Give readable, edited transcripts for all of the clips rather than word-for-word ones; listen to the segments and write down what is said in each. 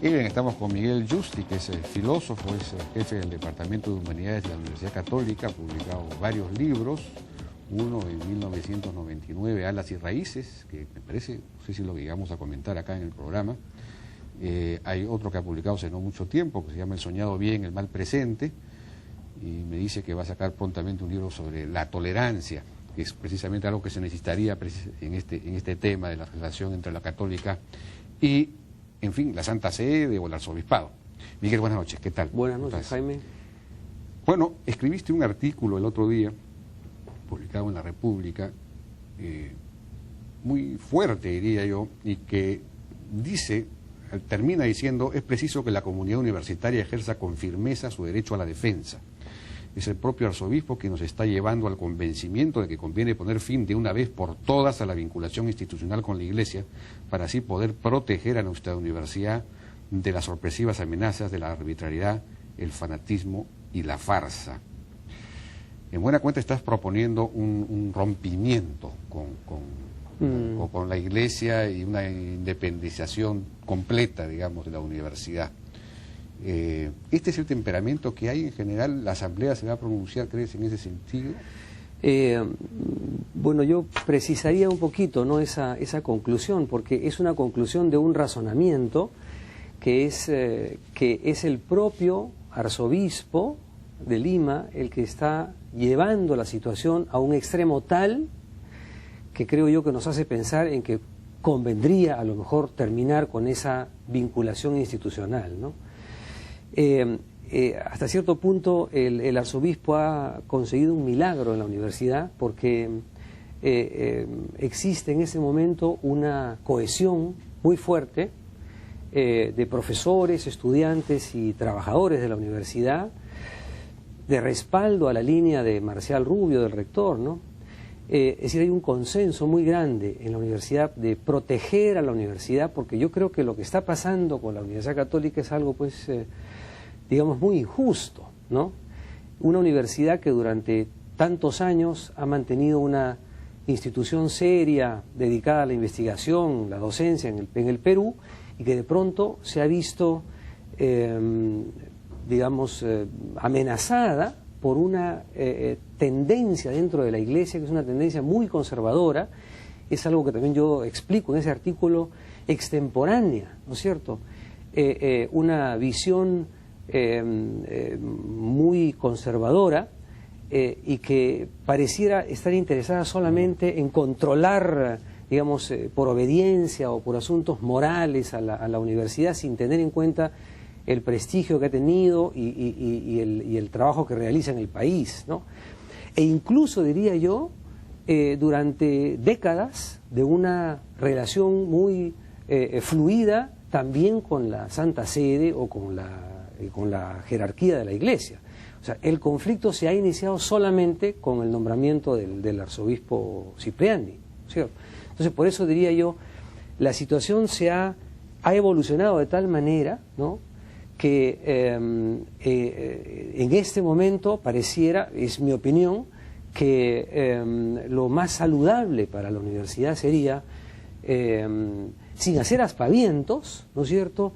Y bien, estamos con Miguel Yusti, que es filósofo, es jefe del Departamento de Humanidades de la Universidad Católica, ha publicado varios libros, uno en 1999, Alas y Raíces, que me parece, no sé si lo que llegamos a comentar acá en el programa. Hay otro que ha publicado hace no mucho tiempo, que se llama El soñado bien, el mal presente, y me dice que va a sacar prontamente un libro sobre la tolerancia, que es precisamente algo que se necesitaría en este tema de la relación entre la católica y, en fin, la Santa Sede o el arzobispado. Miguel, buenas noches, ¿qué tal? Buenas noches, Jaime. Bueno, escribiste un artículo el otro día, publicado en La República, muy fuerte, diría yo, y que termina diciendo: es preciso que la comunidad universitaria ejerza con firmeza su derecho a la defensa. Es el propio arzobispo que nos está llevando al convencimiento de que conviene poner fin de una vez por todas a la vinculación institucional con la Iglesia, para así poder proteger a nuestra universidad de las sorpresivas amenazas de la arbitrariedad, el fanatismo y la farsa. En buena cuenta estás proponiendo un rompimiento con la Iglesia y una independización completa, digamos, de la universidad. ¿Este es el temperamento que hay en general? ¿La Asamblea se va a pronunciar, crees, en ese sentido? Bueno, yo precisaría un poquito, ¿no?, esa conclusión, porque es una conclusión de un razonamiento que es el propio arzobispo de Lima el que está llevando la situación a un extremo tal que creo yo que nos hace pensar en que convendría a lo mejor terminar con esa vinculación institucional, ¿no? Hasta cierto punto el arzobispo ha conseguido un milagro en la universidad, porque existe en ese momento una cohesión muy fuerte de profesores, estudiantes y trabajadores de la universidad, de respaldo a la línea de Marcial Rubio, del rector, ¿no? Es decir, hay un consenso muy grande en la universidad de proteger a la universidad, porque yo creo que lo que está pasando con la Universidad Católica es algo, pues, digamos, muy injusto, ¿no? Una universidad que durante tantos años ha mantenido una institución seria, dedicada a la investigación, la docencia en el Perú, y que de pronto se ha visto, digamos, amenazada por una tendencia dentro de la Iglesia, que es una tendencia muy conservadora. Es algo que también yo explico en ese artículo, extemporánea, ¿no es cierto? Una visión muy conservadora y que pareciera estar interesada solamente en controlar, digamos, por obediencia o por asuntos morales a la universidad, sin tener en cuenta el prestigio que ha tenido y el trabajo que realiza en el país, ¿no? E incluso, diría yo, durante décadas de una relación muy fluida también con la Santa Sede o con la jerarquía de la Iglesia. O sea, el conflicto se ha iniciado solamente con el nombramiento del arzobispo Cipriani, ¿cierto? Entonces, por eso diría yo, la situación ha evolucionado de tal manera, ¿no?, que en este momento pareciera, es mi opinión, que lo más saludable para la universidad sería, sin hacer aspavientos, ¿no es cierto?,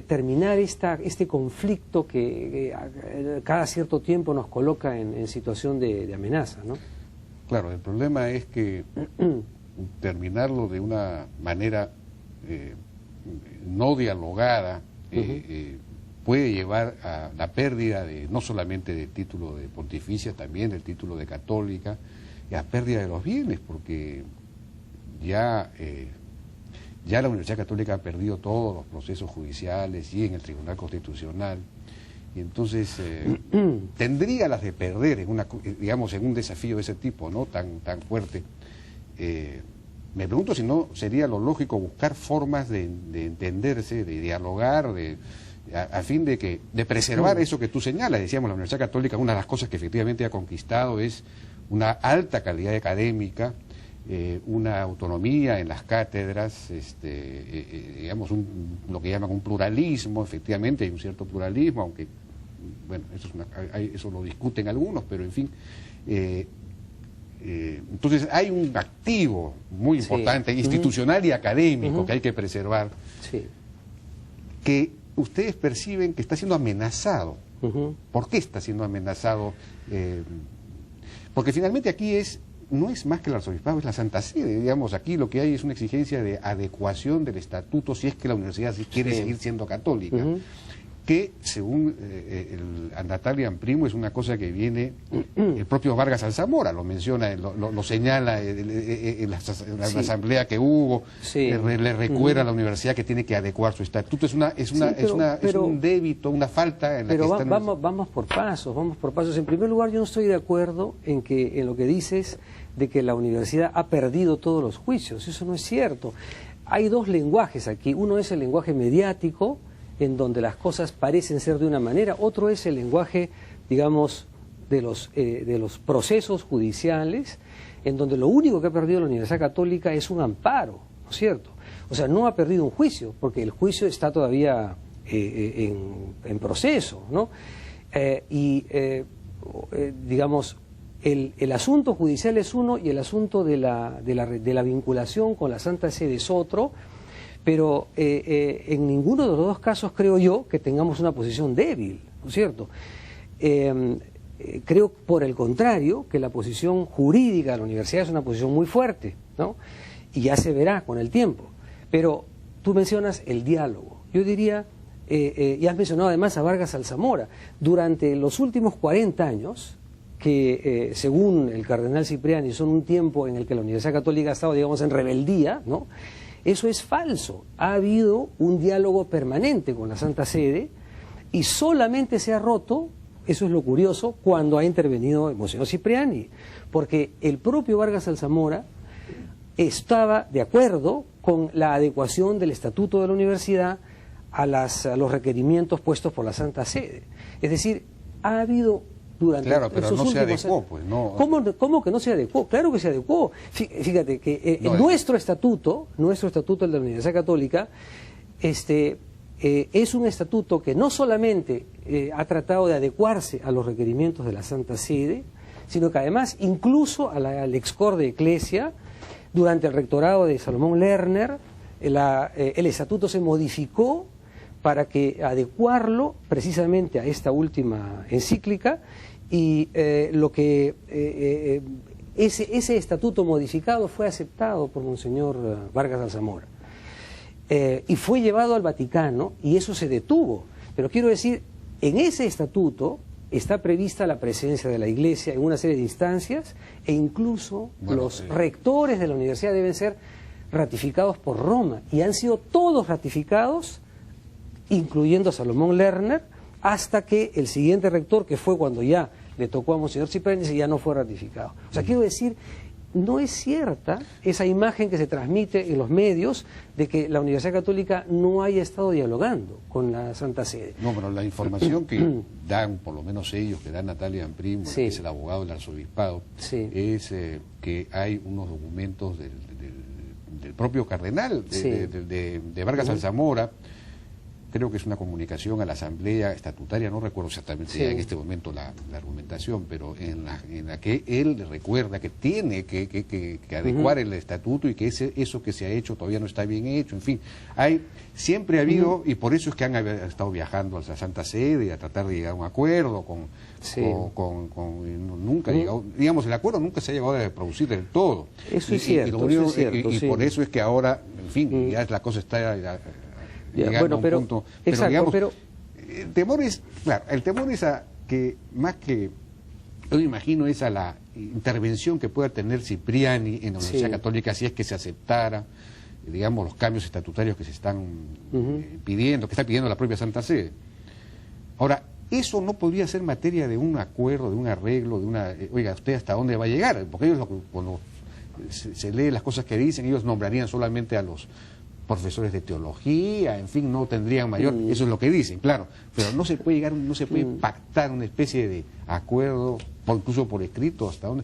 terminar este conflicto que cada cierto tiempo nos coloca en situación de amenaza, ¿no? Claro, el problema es que terminarlo de una manera no dialogada puede llevar a la pérdida no solamente del título de pontificia, también del título de católica, y a pérdida de los bienes, porque ya la Universidad Católica ha perdido todos los procesos judiciales y en el Tribunal Constitucional, y entonces tendría las de perder digamos, en un desafío de ese tipo, ¿no?, tan fuerte. Me pregunto si no sería lo lógico buscar formas de entenderse, de dialogar, a fin de preservar eso que tú señalas. Decíamos, la Universidad Católica, una de las cosas que efectivamente ha conquistado es una alta calidad académica, una autonomía en las cátedras, digamos, lo que llaman un pluralismo. Efectivamente hay un cierto pluralismo, aunque, bueno, eso lo discuten algunos, pero en fin. Entonces hay un activo muy importante, institucional y académico, que hay que preservar. Sí. que ustedes perciben que está siendo amenazado. ¿Por qué está siendo amenazado? Porque finalmente aquí no es más que el arzobispado, es la Santa Sede. Digamos, aquí lo que hay es una exigencia de adecuación del estatuto si es que la universidad quiere seguir siendo católica. Que según Natalia Primo es una cosa que viene, el propio Vargas Alzamora lo menciona, lo señala en la asamblea que hubo, le recuerda a la universidad que tiene que adecuar su estatuto. Es un débito, una falta en la que están... vamos por pasos. En primer lugar, yo no estoy de acuerdo en lo que dices de que la universidad ha perdido todos los juicios. Eso no es cierto. Hay dos lenguajes aquí. Uno es el lenguaje mediático, en donde las cosas parecen ser de una manera. Otro es el lenguaje, digamos, de los procesos judiciales, en donde lo único que ha perdido la Universidad Católica es un amparo, ¿no es cierto? O sea, no ha perdido un juicio, porque el juicio está todavía en proceso, ¿no? Digamos, el asunto judicial es uno y el asunto de la vinculación con la Santa Sede es otro. Pero en ninguno de los dos casos creo yo que tengamos una posición débil, ¿no es cierto? Creo, por el contrario, que la posición jurídica de la universidad es una posición muy fuerte, ¿no? Y ya se verá con el tiempo. Pero tú mencionas el diálogo. Yo diría, y has mencionado además a Vargas Alzamora, durante los últimos 40 años, que según el cardenal Cipriani son un tiempo en el que la Universidad Católica ha estado, digamos, en rebeldía, ¿no? Eso es falso. Ha habido un diálogo permanente con la Santa Sede y solamente se ha roto, eso es lo curioso, cuando ha intervenido el Monseñor Cipriani, porque el propio Vargas Alzamora estaba de acuerdo con la adecuación del estatuto de la universidad a los requerimientos puestos por la Santa Sede. Es decir, ha habido... Claro, pero no se adecuó, pues no. ¿Cómo que no se adecuó? Claro que se adecuó. Fíjate que nuestro estatuto, el de la Universidad Católica, es un estatuto que no solamente ha tratado de adecuarse a los requerimientos de la Santa Sede, sino que además, incluso al Excor de Eclesia, durante el rectorado de Salomón Lerner, el estatuto se modificó para adecuarlo precisamente a esta última encíclica, y ese estatuto modificado fue aceptado por Monseñor Vargas Alzamora y fue llevado al Vaticano y eso se detuvo. Pero quiero decir, en ese estatuto está prevista la presencia de la Iglesia en una serie de instancias e incluso los rectores de la universidad deben ser ratificados por Roma y han sido todos ratificados, incluyendo a Salomón Lerner, hasta que el siguiente rector, que fue cuando ya le tocó a Monseñor Cipriani, ya no fue ratificado. O sea, quiero decir, no es cierta esa imagen que se transmite en los medios de que la Universidad Católica no haya estado dialogando con la Santa Sede. No, pero la información que dan, por lo menos ellos, que da Natalia Primo, que es el abogado del arzobispado, es que hay unos documentos del propio cardenal, de Vargas Alzamora. Creo que es una comunicación a la Asamblea Estatutaria, no recuerdo exactamente en este momento la argumentación, pero en la que él recuerda que tiene que adecuar el estatuto y que eso que se ha hecho todavía no está bien hecho, en fin. Siempre ha habido, y por eso es que han estado viajando a la Santa Sede a tratar de llegar a un acuerdo nunca ha llegado, digamos, el acuerdo nunca se ha llegado a producir del todo. Eso es cierto, y por eso es que ahora, en fin, ya la cosa está... llegando a un punto, pero el temor es a que, más que yo me imagino, es a la intervención que pueda tener Cipriani en la Universidad Católica si es que se aceptara, digamos, los cambios estatutarios que se están pidiendo, que está pidiendo la propia Santa Sede. Ahora, eso no podría ser materia de un acuerdo, de un arreglo, oiga, ¿usted hasta dónde va a llegar? Porque ellos, cuando se lee las cosas que dicen, ellos nombrarían solamente a los profesores de teología, en fin, no tendrían mayor, eso es lo que dicen, claro, pero no se puede llegar, no se puede pactar una especie de acuerdo, incluso por escrito, hasta donde,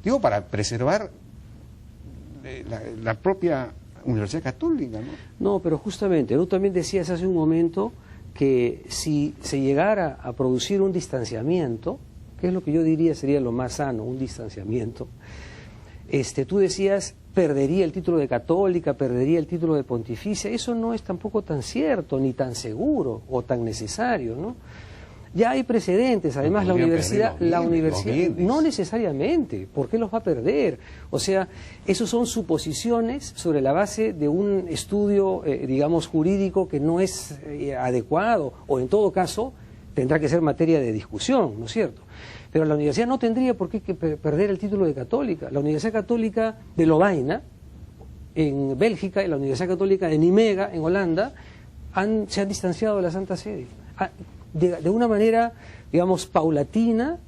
digo, para preservar la propia Universidad Católica, ¿no? No, pero justamente, tú también decías hace un momento que si se llegara a producir un distanciamiento, que es lo que yo diría sería lo más sano, un distanciamiento, tú decías perdería el título de católica, perdería el título de pontificia. Eso no es tampoco tan cierto, ni tan seguro o tan necesario, ¿no? Ya hay precedentes, además la universidad no necesariamente, ¿por qué los va a perder? O sea, esos son suposiciones sobre la base de un estudio, digamos, jurídico que no es adecuado, o en todo caso tendrá que ser materia de discusión, ¿no es cierto? Pero la universidad no tendría por qué perder el título de católica. La Universidad Católica de Lovaina, en Bélgica, y la Universidad Católica de Nimega, en Holanda, se han distanciado de la Santa Sede. De una manera, digamos, paulatina,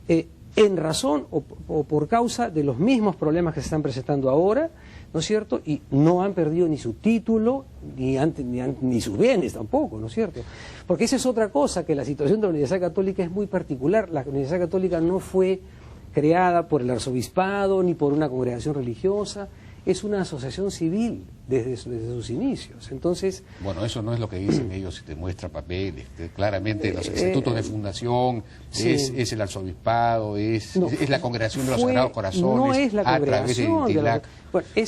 en razón o por causa de los mismos problemas que se están presentando ahora, ¿no es cierto? Y no han perdido ni su título, ni sus bienes tampoco, ¿no es cierto? Porque esa es otra cosa, que la situación de la Universidad Católica es muy particular. La Universidad Católica no fue creada por el arzobispado ni por una congregación religiosa, es una asociación civil desde sus inicios. Entonces, bueno, eso no es lo que dicen ellos, si te muestra papeles, claramente los estatutos de fundación, sí, es el arzobispado, es la congregación de los Sagrados Corazones, no es la congregación de la...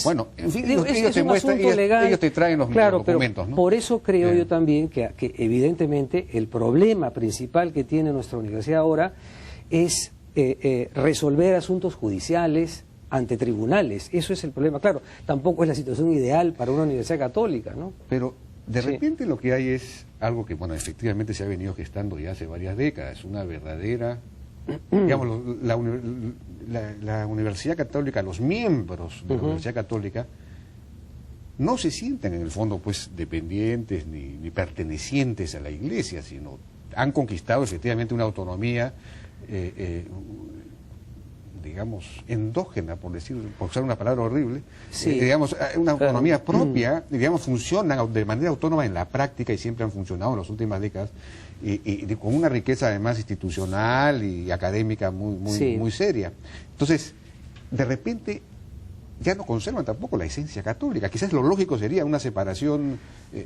Bueno, en fin, ellos te muestran, ellos te traen los documentos, ¿no? Por eso creo yo también que evidentemente el problema principal que tiene nuestra universidad ahora es resolver asuntos judiciales ante tribunales. Eso es el problema. Claro, tampoco es la situación ideal para una universidad católica, ¿no? Pero de repente lo que hay es algo que, bueno, efectivamente se ha venido gestando ya hace varias décadas, una verdadera, digamos, la Universidad Católica, los miembros de la Universidad Católica no se sienten en el fondo pues dependientes ni pertenecientes a la Iglesia, sino han conquistado efectivamente una autonomía digamos, endógena, por usar una palabra horrible, digamos, una autonomía propia, digamos, funcionan de manera autónoma en la práctica y siempre han funcionado en las últimas décadas, y con una riqueza además institucional y académica muy seria. Entonces, de repente, ya no conservan tampoco la esencia católica. Quizás lo lógico sería una separación,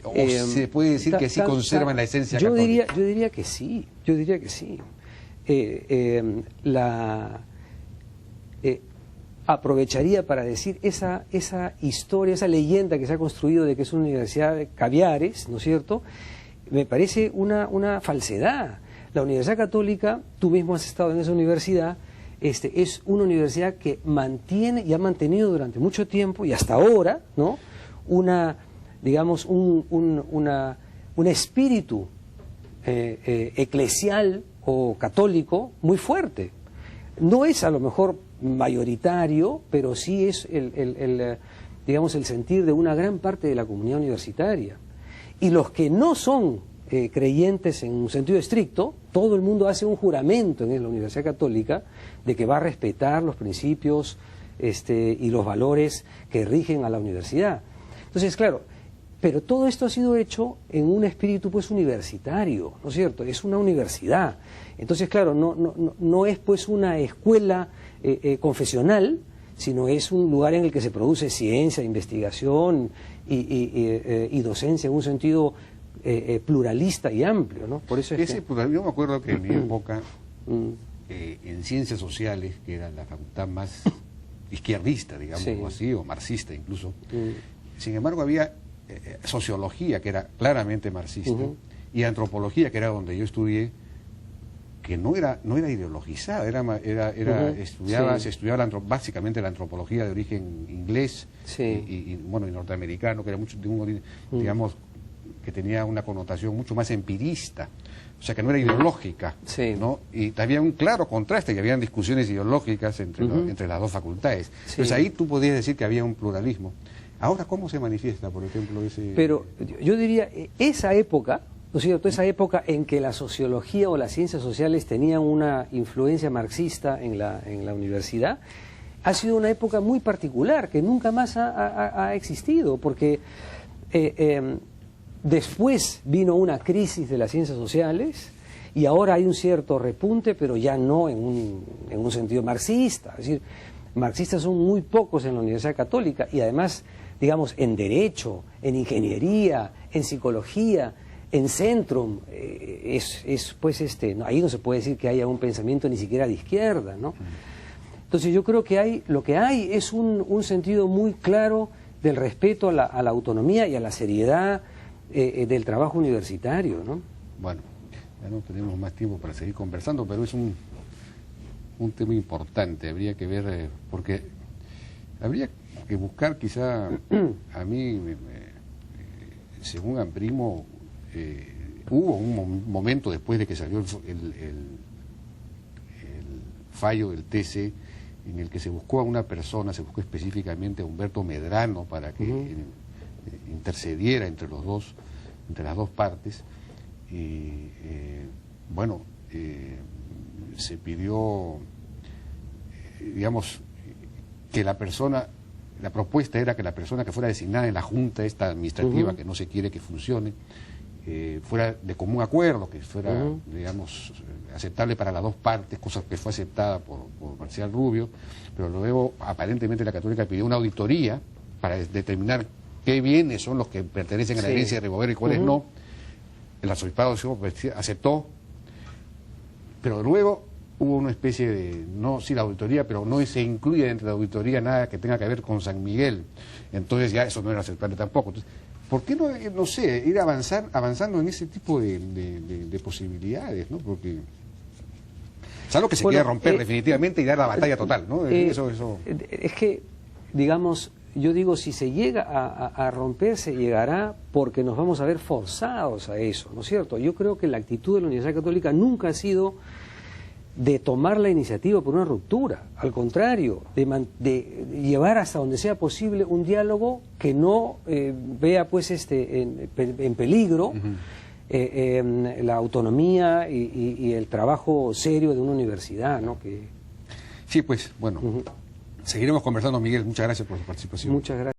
o se puede decir que sí conservan la esencia católica. Yo diría que sí, aprovecharía para decir esa historia, esa leyenda que se ha construido de que es una universidad de caviares, ¿no es cierto? Me parece una falsedad. La Universidad Católica, tú mismo has estado en esa universidad, es una universidad que mantiene y ha mantenido durante mucho tiempo y hasta ahora, ¿no? Digamos, un espíritu eclesial o católico muy fuerte. No es a lo mejor mayoritario, pero sí es digamos, el sentir de una gran parte de la comunidad universitaria. Y los que no son creyentes en un sentido estricto, todo el mundo hace un juramento en la Universidad Católica de que va a respetar los principios y los valores que rigen a la universidad. Entonces, claro, pero todo esto ha sido hecho en un espíritu pues universitario, ¿no es cierto? Es una universidad. Entonces, claro, no es pues una escuela confesional, sino es un lugar en el que se produce ciencia, investigación y docencia en un sentido pluralista y amplio, ¿no? Por eso es yo me acuerdo que en mi época, en Ciencias Sociales, que era la facultad más izquierdista, digamos, o así, o marxista incluso, sin embargo había Sociología, que era claramente marxista, y Antropología, que era donde yo estudié, que no era ideologizada, se estudiaba básicamente la antropología de origen inglés y norteamericano, que era mucho, digamos, que tenía una connotación mucho más empirista, o sea que no era ideológica, ¿no? Y había un claro contraste, y habían discusiones ideológicas entre las dos facultades. Entonces ahí tú podías decir que había un pluralismo. Ahora, ¿cómo se manifiesta, por ejemplo, ese...? Pero yo diría, esa época, ¿no es cierto?, esa época en que la sociología o las ciencias sociales tenían una influencia marxista en la universidad, ha sido una época muy particular, que nunca más ha existido, porque después vino una crisis de las ciencias sociales, y ahora hay un cierto repunte, pero ya no en un sentido marxista. Es decir, marxistas son muy pocos en la Universidad Católica, y además, digamos, en Derecho, en Ingeniería, en Psicología, en Centrum, ahí no se puede decir que haya un pensamiento ni siquiera de izquierda, ¿no? Entonces yo creo que lo que hay es un sentido muy claro del respeto a la autonomía y a la seriedad del trabajo universitario, ¿no? Bueno, ya no tenemos más tiempo para seguir conversando, pero es un tema importante. Habría que ver, porque habría que buscar quizá, a mí, según Amprimo, hubo un momento después de que salió el fallo del TC, en el que se buscó a una persona, se buscó específicamente a Humberto Medrano para que intercediera entre las dos partes, y bueno, se pidió, digamos, que la propuesta era que la persona que fuera designada en la junta esta administrativa, que no se quiere que funcione, fuera de común acuerdo, que fuera, digamos, aceptable para las dos partes, cosa que fue aceptada por Marcial Rubio, pero luego aparentemente la Católica pidió una auditoría para determinar qué bienes son los que pertenecen a la herencia de Rivadavia y cuáles no. El arzobispado aceptó, pero luego hubo una especie de, no sí la auditoría, pero no se incluye dentro de la auditoría nada que tenga que ver con San Miguel, entonces ya eso no era aceptable tampoco. Entonces, ¿por qué no sé, ir avanzando en ese tipo de posibilidades, ¿no? Porque salvo que se quiera romper definitivamente y dar la batalla total, ¿no? Eso. Es que, digamos, yo digo, si se llega a romper, se llegará porque nos vamos a ver forzados a eso, ¿no es cierto? Yo creo que la actitud de la Universidad Católica nunca ha sido de tomar la iniciativa por una ruptura, al contrario, de llevar hasta donde sea posible un diálogo que no vea pues en peligro la autonomía y el trabajo serio de una universidad, ¿no? Sí, pues, bueno, seguiremos conversando, Miguel. Muchas gracias por su participación. Muchas gracias.